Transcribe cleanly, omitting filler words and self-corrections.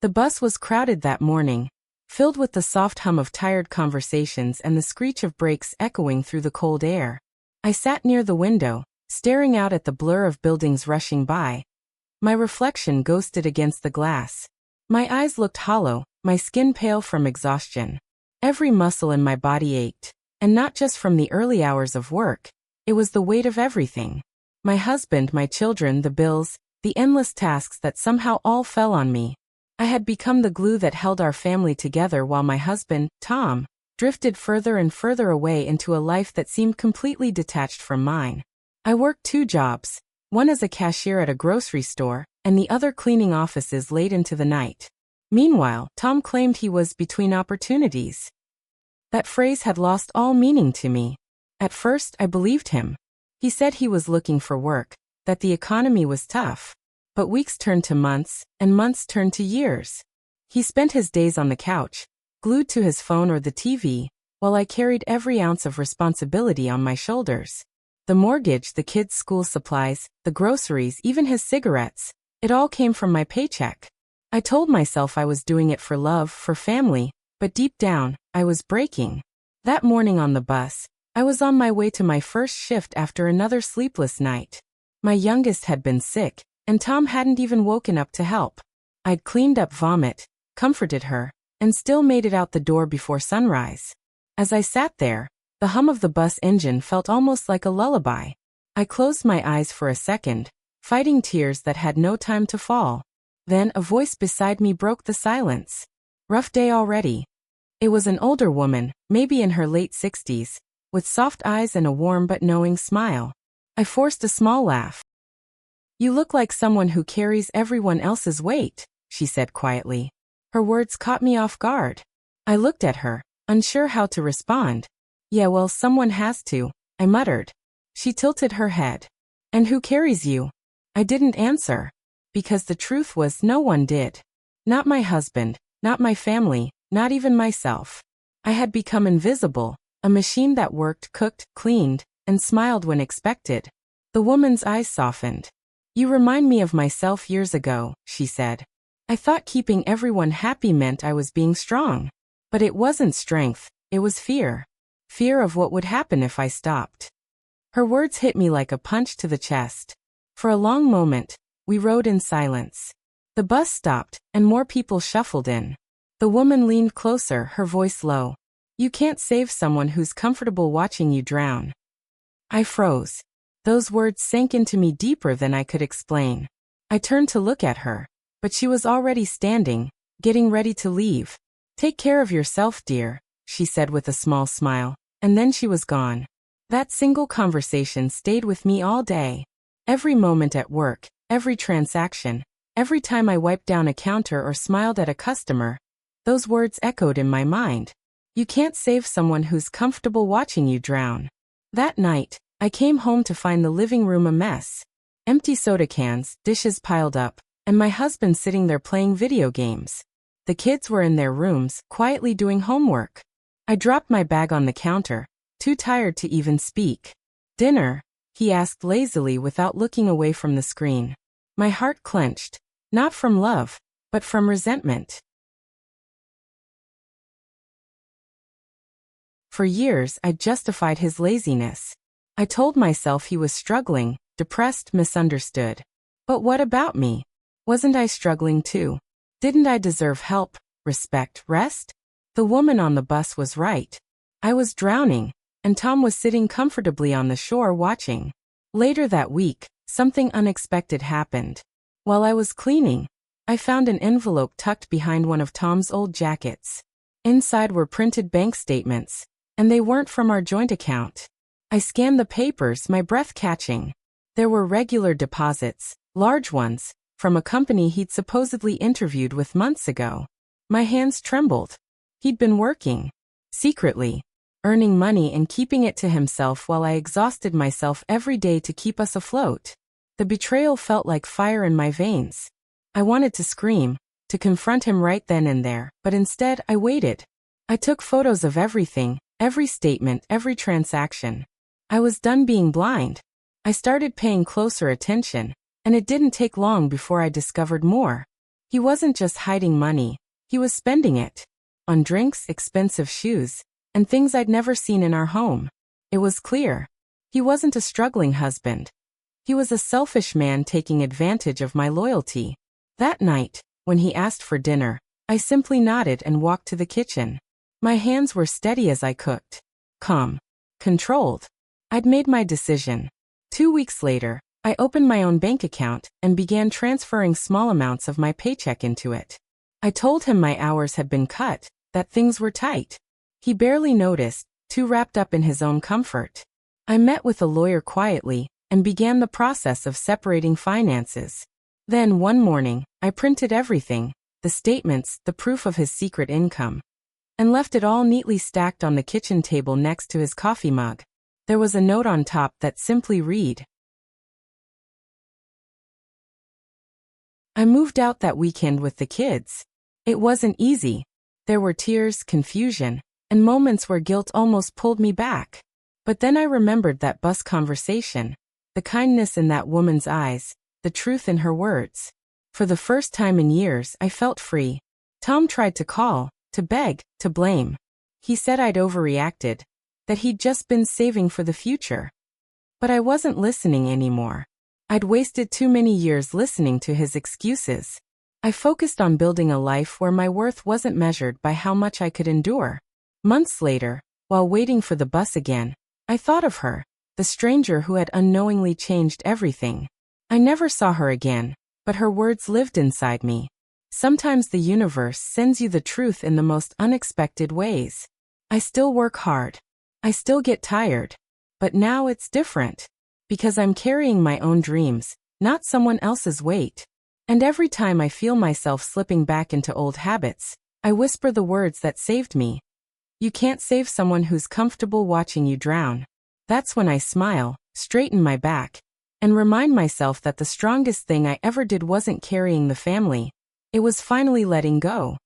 The bus was crowded that morning, filled with the soft hum of tired conversations and the screech of brakes echoing through the cold air. I sat near the window, staring out at the blur of buildings rushing by. My reflection ghosted against the glass. My eyes looked hollow, my skin pale from exhaustion. Every muscle in my body ached, and not just from the early hours of work. It was the weight of everything. My husband, my children, the bills, the endless tasks that somehow all fell on me. I had become the glue that held our family together while my husband, Tom, drifted further and further away into a life that seemed completely detached from mine. I worked 2 jobs, one as a cashier at a grocery store, and the other cleaning offices late into the night. Meanwhile, Tom claimed he was between opportunities. That phrase had lost all meaning to me. At first, I believed him. He said he was looking for work, that the economy was tough. But weeks turned to months, and months turned to years. He spent his days on the couch, glued to his phone or the TV, while I carried every ounce of responsibility on my shoulders. The mortgage, the kids' school supplies, the groceries, even his cigarettes. It all came from my paycheck. I told myself I was doing it for love, for family, but deep down, I was breaking. That morning on the bus, I was on my way to my first shift after another sleepless night. My youngest had been sick, and Tom hadn't even woken up to help. I'd cleaned up vomit, comforted her, and still made it out the door before sunrise. As I sat there, the hum of the bus engine felt almost like a lullaby. I closed my eyes for a second, fighting tears that had no time to fall. Then a voice beside me broke the silence. Rough day already. It was an older woman, maybe in her late 60s, with soft eyes and a warm but knowing smile. I forced a small laugh. "You look like someone who carries everyone else's weight," she said quietly. Her words caught me off guard. I looked at her, unsure how to respond. "Yeah, well, someone has to," I muttered. She tilted her head. "And who carries you?" I didn't answer, because the truth was no one did. Not my husband, not my family, not even myself. I had become invisible, a machine that worked, cooked, cleaned, and smiled when expected. The woman's eyes softened. "You remind me of myself years ago," she said. "I thought keeping everyone happy meant I was being strong. But it wasn't strength, it was fear. Fear of what would happen if I stopped." Her words hit me like a punch to the chest. For a long moment, we rode in silence. The bus stopped, and more people shuffled in. The woman leaned closer, her voice low. "You can't save someone who's comfortable watching you drown." I froze. Those words sank into me deeper than I could explain. I turned to look at her, but she was already standing, getting ready to leave. "Take care of yourself, dear," she said with a small smile, and then she was gone. That single conversation stayed with me all day. Every moment at work, every transaction, every time I wiped down a counter or smiled at a customer, those words echoed in my mind. You can't save someone who's comfortable watching you drown. That night, I came home to find the living room a mess. Empty soda cans, dishes piled up, and my husband sitting there playing video games. The kids were in their rooms, quietly doing homework. I dropped my bag on the counter, too tired to even speak. "Dinner?" he asked lazily without looking away from the screen. My heart clenched, not from love, but from resentment. For years, I justified his laziness. I told myself he was struggling, depressed, misunderstood. But what about me? Wasn't I struggling too? Didn't I deserve help, respect, rest? The woman on the bus was right. I was drowning, and Tom was sitting comfortably on the shore watching. Later that week, something unexpected happened. While I was cleaning, I found an envelope tucked behind one of Tom's old jackets. Inside were printed bank statements, and they weren't from our joint account. I scanned the papers, my breath catching. There were regular deposits, large ones, from a company he'd supposedly interviewed with months ago. My hands trembled. He'd been working, secretly, earning money and keeping it to himself while I exhausted myself every day to keep us afloat. The betrayal felt like fire in my veins. I wanted to scream, to confront him right then and there, but instead I waited. I took photos of everything, every statement, every transaction. I was done being blind. I started paying closer attention, and it didn't take long before I discovered more. He wasn't just hiding money, he was spending it. On drinks, expensive shoes, and things I'd never seen in our home. It was clear. He wasn't a struggling husband. He was a selfish man taking advantage of my loyalty. That night, when he asked for dinner, I simply nodded and walked to the kitchen. My hands were steady as I cooked. Calm. Controlled. I'd made my decision. 2 weeks later, I opened my own bank account and began transferring small amounts of my paycheck into it. I told him my hours had been cut, that things were tight. He barely noticed, too wrapped up in his own comfort. I met with a lawyer quietly and began the process of separating finances. Then one morning, I printed everything, the statements, the proof of his secret income, and left it all neatly stacked on the kitchen table next to his coffee mug. There was a note on top that simply read, I moved out that weekend with the kids. It wasn't easy. There were tears, confusion, and moments where guilt almost pulled me back. But then I remembered that bus conversation, the kindness in that woman's eyes, the truth in her words. For the first time in years, I felt free. Tom tried to call, to beg, to blame. He said I'd overreacted, that he'd just been saving for the future. But I wasn't listening anymore. I'd wasted too many years listening to his excuses. I focused on building a life where my worth wasn't measured by how much I could endure. Months later, while waiting for the bus again, I thought of her, the stranger who had unknowingly changed everything. I never saw her again, but her words lived inside me. Sometimes the universe sends you the truth in the most unexpected ways. I still work hard. I still get tired. But now it's different. Because I'm carrying my own dreams, not someone else's weight. And every time I feel myself slipping back into old habits, I whisper the words that saved me. You can't save someone who's comfortable watching you drown. That's when I smile, straighten my back, and remind myself that the strongest thing I ever did wasn't carrying the family. It was finally letting go.